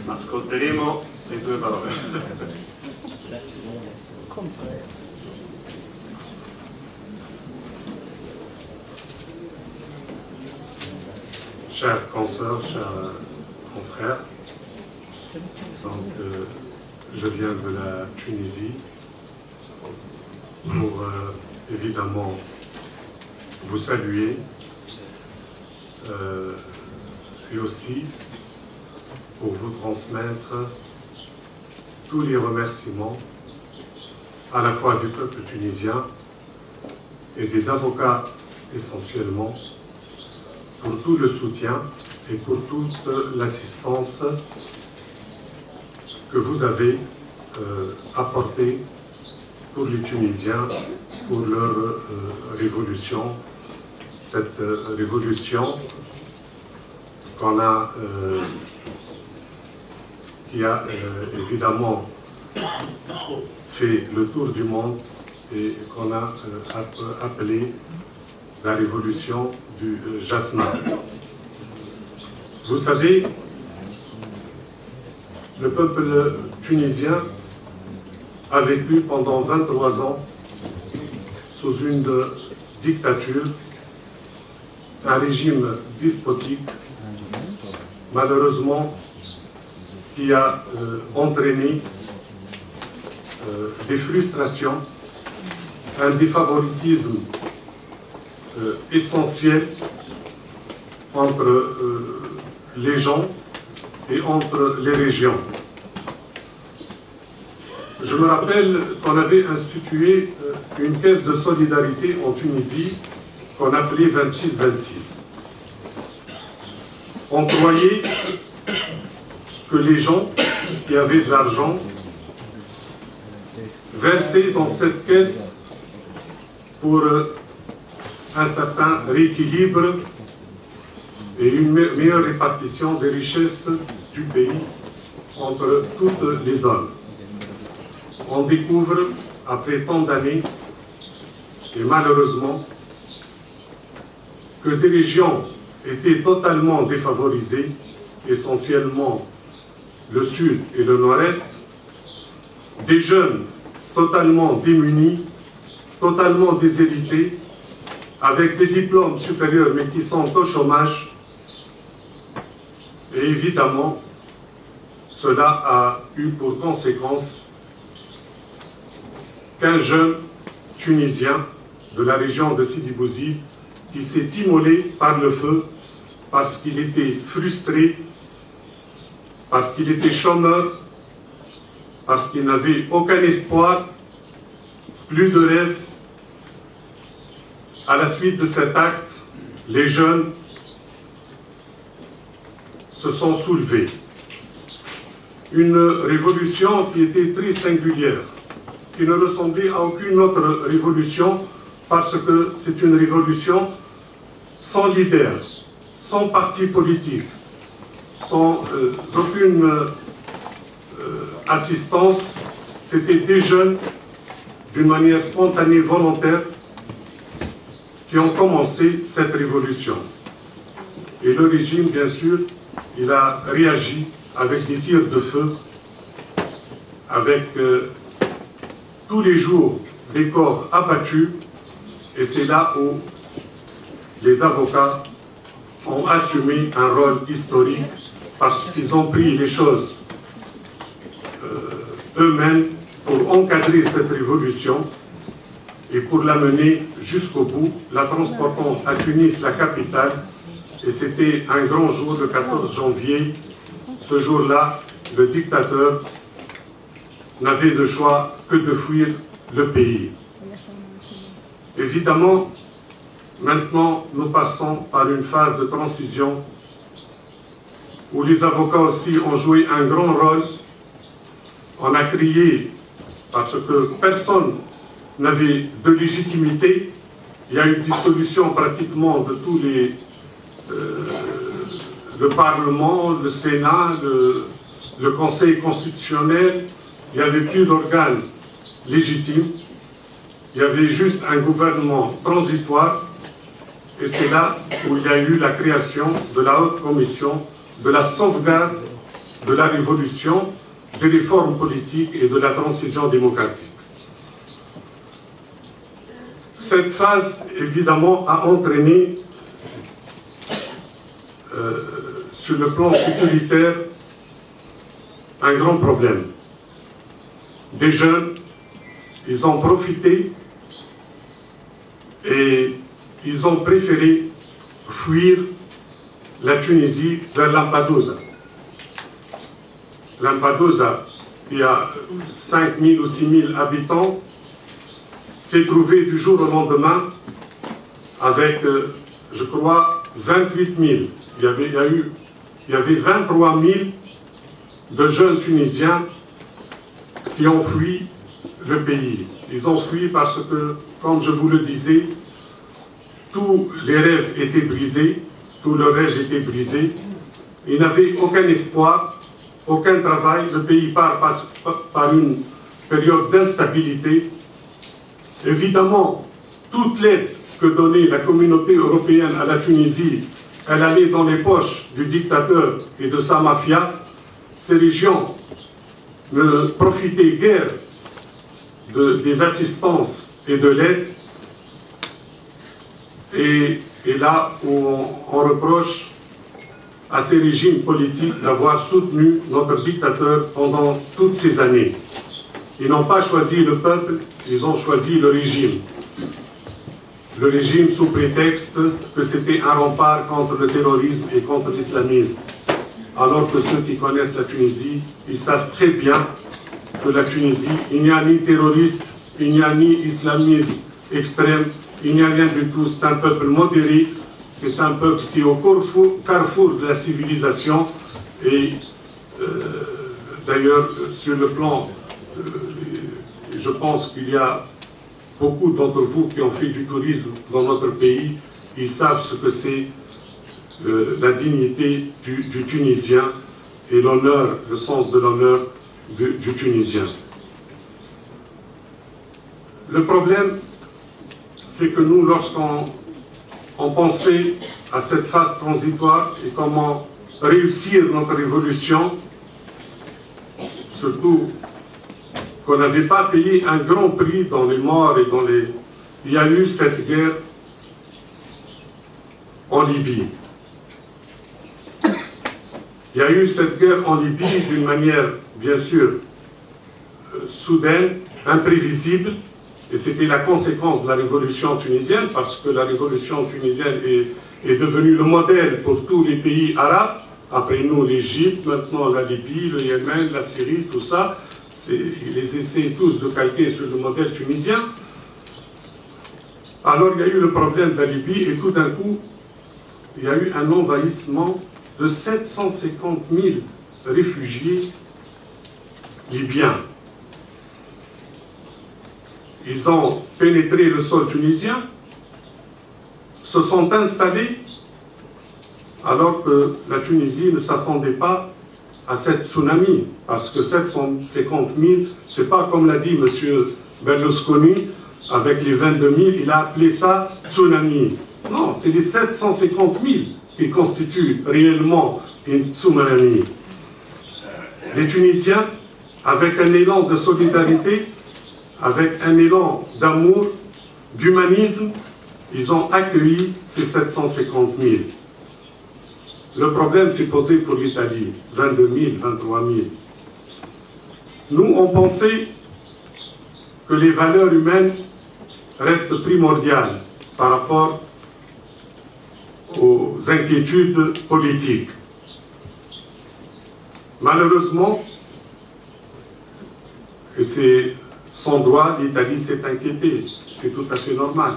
Ascolteremo le tue parole. Chers consoeurs, chers confrères, donc, je viens de la Tunisie pour évidemment vous saluer et aussi pour vous transmettre tous les remerciements à la fois du peuple tunisien et des avocats essentiellement pour tout le soutien et pour toute l'assistance que vous avez apportée pour les Tunisiens, pour leur révolution, cette révolution qu'on a, qui a évidemment fait le tour du monde et qu'on a appelé la révolution du jasmin. Vous savez, le peuple tunisien a vécu pendant 23 ans sous une dictature, un régime despotique, malheureusement, qui a entraîné des frustrations, un défavoritisme essentiel entre les gens et entre les régions. Je me rappelle qu'on avait institué une caisse de solidarité en Tunisie qu'on appelait 26-26. On croyait que les gens qui avaient de l'argent versaient dans cette caisse pour un certain rééquilibre et une meilleure répartition des richesses du pays entre toutes les zones. On découvre, après tant d'années, et malheureusement, que des régions étaient totalement défavorisées, essentiellement le sud et le nord-est, des jeunes totalement démunis, totalement déshérités, avec des diplômes supérieurs mais qui sont au chômage. Et évidemment, cela a eu pour conséquence qu'un jeune Tunisien de la région de Sidi Bouzid qui s'est immolé par le feu parce qu'il était frustré, parce qu'il était chômeur, parce qu'il n'avait aucun espoir, plus de rêve. À la suite de cet acte, les jeunes se sont soulevés. Une révolution qui était très singulière, qui ne ressemblait à aucune autre révolution, parce que c'est une révolution sans leader, sans parti politique, sans aucune assistance. C'était des jeunes, d'une manière spontanée, volontaire, qui ont commencé cette révolution. Et le régime, bien sûr, il a réagi avec des tirs de feu, avec tous les jours des corps abattus, et c'est là où les avocats ont assumé un rôle historique parce qu'ils ont pris les choses eux-mêmes pour encadrer cette révolution et pour la mener jusqu'au bout, la transportant à Tunis, la capitale. Et c'était un grand jour, le 14 janvier. Ce jour-là, le dictateur n'avait de choix que de fuir le pays. Évidemment, maintenant, nous passons par une phase de transition où les avocats aussi ont joué un grand rôle. On a crié parce que personne n'avait de légitimité. Il y a eu une dissolution pratiquement de tous les... le Parlement, le Sénat, le Conseil constitutionnel. Il n'y avait plus d'organes légitimes. Il y avait juste un gouvernement transitoire. Et c'est là où il y a eu la création de la haute commission de la sauvegarde de la révolution, des réformes politiques et de la transition démocratique. Cette phase, évidemment, a entraîné, sur le plan sécuritaire, un grand problème. Des jeunes, ils ont profité et ils ont préféré fuir la Tunisie vers Lampedusa. Lampedusa, qui a 5 000 ou 6 000 habitants, s'est trouvé du jour au lendemain avec, je crois, 28 000. Il y avait 23 000 de jeunes Tunisiens qui ont fui le pays. Ils ont fui parce que, comme je vous le disais, tous les rêves étaient brisés, tout le rêve était brisé. Ils n'avaient aucun espoir, aucun travail. Le pays part par une période d'instabilité. Évidemment, toute l'aide que donnait la communauté européenne à la Tunisie, elle allait dans les poches du dictateur et de sa mafia. Ces régions ne profitaient guère des assistances et de l'aide. Et là où on reproche à ces régimes politiques d'avoir soutenu notre dictateur pendant toutes ces années. Ils n'ont pas choisi le peuple, ils ont choisi le régime. Le régime sous prétexte que c'était un rempart contre le terrorisme et contre l'islamisme. Alors que ceux qui connaissent la Tunisie, ils savent très bien que la Tunisie, il n'y a ni terroriste, il n'y a ni islamisme extrême, il n'y a rien du tout. C'est un peuple modéré, c'est un peuple qui est au carrefour de la civilisation. Et d'ailleurs, sur le plan, je pense qu'il y a beaucoup d'entre vous qui ont fait du tourisme dans notre pays, ils savent ce que c'est la dignité du Tunisien et l'honneur, le sens de l'honneur du Tunisien. Le problème, c'est que nous, lorsqu'on pensait à cette phase transitoire et comment réussir notre révolution, surtout qu'on n'avait pas payé un grand prix dans les morts et dans les... Il y a eu cette guerre en Libye. Il y a eu cette guerre en Libye d'une manière, bien sûr, soudaine, imprévisible, et c'était la conséquence de la révolution tunisienne, parce que la révolution tunisienne est devenue le modèle pour tous les pays arabes, après nous l'Égypte, maintenant la Libye, le Yémen, la Syrie, tout ça, ils les essaient tous de calquer sur le modèle tunisien. Alors il y a eu le problème de la Libye, et tout d'un coup, il y a eu un envahissement de 750 000 réfugiés libyens. Ils ont pénétré le sol tunisien, se sont installés, alors que la Tunisie ne s'attendait pas à cette tsunami, parce que 750 000, c'est pas comme l'a dit M. Berlusconi, avec les 22 000, il a appelé ça tsunami. Non, c'est les 750 000 qui constituent réellement une tsunami. Les Tunisiens, avec un élan de solidarité, avec un élan d'amour, d'humanisme, ils ont accueilli ces 750 000. Le problème s'est posé pour l'Italie, 22 000, 23 000. Nous, on pensait que les valeurs humaines restent primordiales par rapport aux inquiétudes politiques. Malheureusement, et c'est son droit, l'Italie s'est inquiétée, c'est tout à fait normal.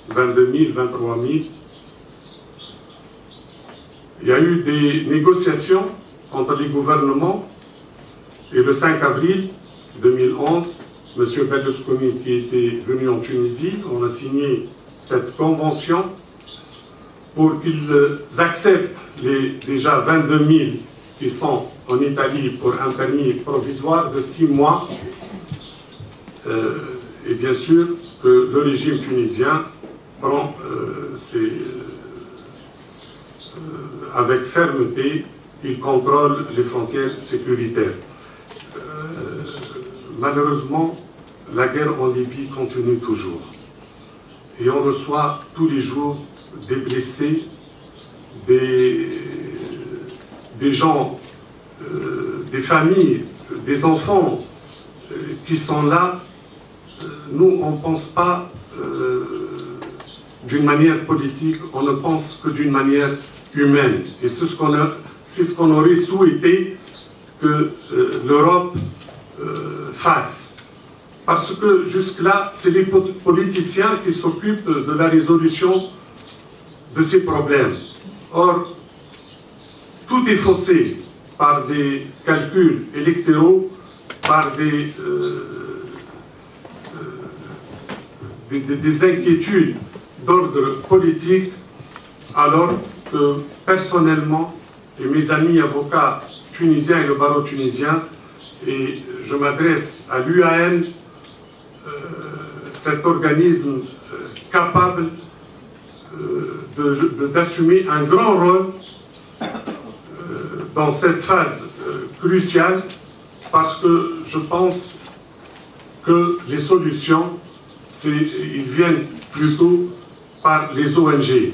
22 000, 23 000. Il y a eu des négociations entre les gouvernements et le 5 avril 2011, M. Berlusconi qui était venu en Tunisie, on a signé cette convention pour qu'ils acceptent les déjà 22 000 qui sont en Italie pour un permis provisoire de 6 mois. Et bien sûr que le régime tunisien prend avec fermeté ils contrôlent les frontières sécuritaires. Malheureusement, la guerre en Libye continue toujours. Et on reçoit tous les jours des blessés, des gens, des familles, des enfants qui sont là. Nous, on ne pense pas d'une manière politique, on ne pense que d'une manière humaine. Et c'est ce qu'on aurait souhaité que l'Europe fasse. Parce que jusque-là, c'est les politiciens qui s'occupent de la résolution de ces problèmes. Or, tout est faussé par des calculs électoraux, par des inquiétudes d'ordre politique, alors que personnellement, et mes amis avocats tunisiens et le barreau tunisien, et je m'adresse à l'UAN, cet organisme capable d'assumer un grand rôle dans cette phase cruciale, parce que je pense que les solutions, ils viennent plutôt par les ONG,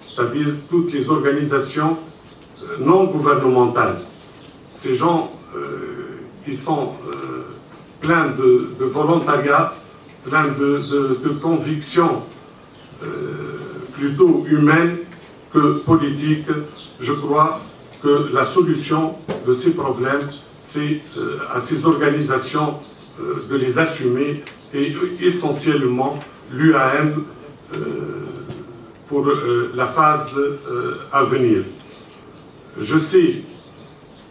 c'est-à-dire toutes les organisations non gouvernementales. Ces gens qui sont pleins de volontariat, pleins de convictions plutôt humaines que politiques. Je crois que la solution de ces problèmes, c'est à ces organisations de les assumer, et essentiellement l'UAM pour la phase à venir. Je sais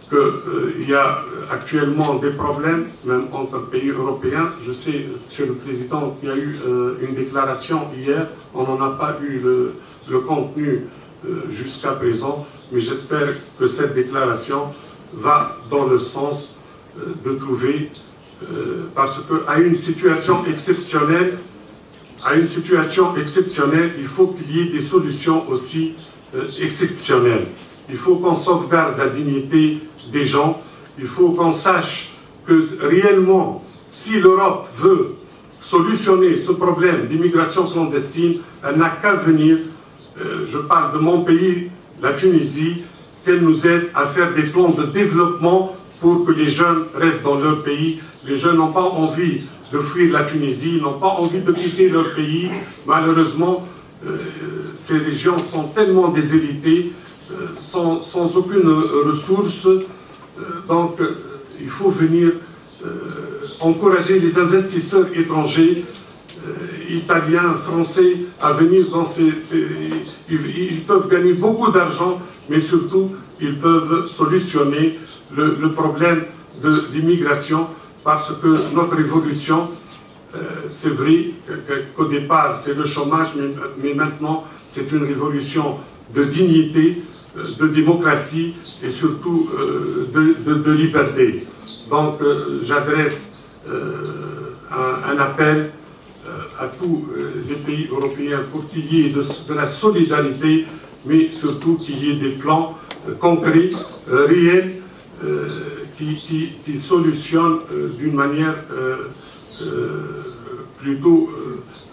qu'il y a actuellement des problèmes, même entre pays européens. Je sais, Monsieur le Président, qu'il y a eu une déclaration hier. On n'en a pas eu le contenu jusqu'à présent, mais j'espère que cette déclaration va dans le sens de trouver, parce qu'à une situation exceptionnelle, il faut qu'il y ait des solutions aussi exceptionnelles. Il faut qu'on sauvegarde la dignité des gens. Il faut qu'on sache que réellement, si l'Europe veut solutionner ce problème d'immigration clandestine, elle n'a qu'à venir, je parle de mon pays, la Tunisie, qu'elle nous aide à faire des plans de développement pour que les jeunes restent dans leur pays. Les jeunes n'ont pas envie de fuir la Tunisie, n'ont pas envie de quitter leur pays. Malheureusement, ces régions sont tellement déshéritées, sans aucune ressource. Donc, il faut venir encourager les investisseurs étrangers, italiens, français, à venir dans ils peuvent gagner beaucoup d'argent, mais surtout, ils peuvent solutionner le problème de l'immigration, parce que notre évolution, c'est vrai qu'au départ, c'est le chômage, mais maintenant, c'est une révolution de dignité, de démocratie et surtout de liberté. Donc, j'adresse un appel à tous les pays européens pour qu'il y ait de la solidarité, mais surtout qu'il y ait des plans concrets, réels, qui solutionnent d'une manière plutôt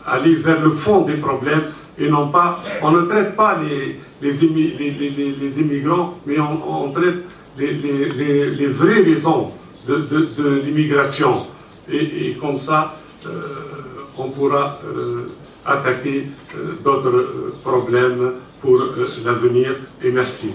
aller vers le fond des problèmes, et non pas, on ne traite pas les immigrants, mais on traite les vraies raisons de l'immigration. Et comme ça, on pourra attaquer d'autres problèmes pour l'avenir. Et merci.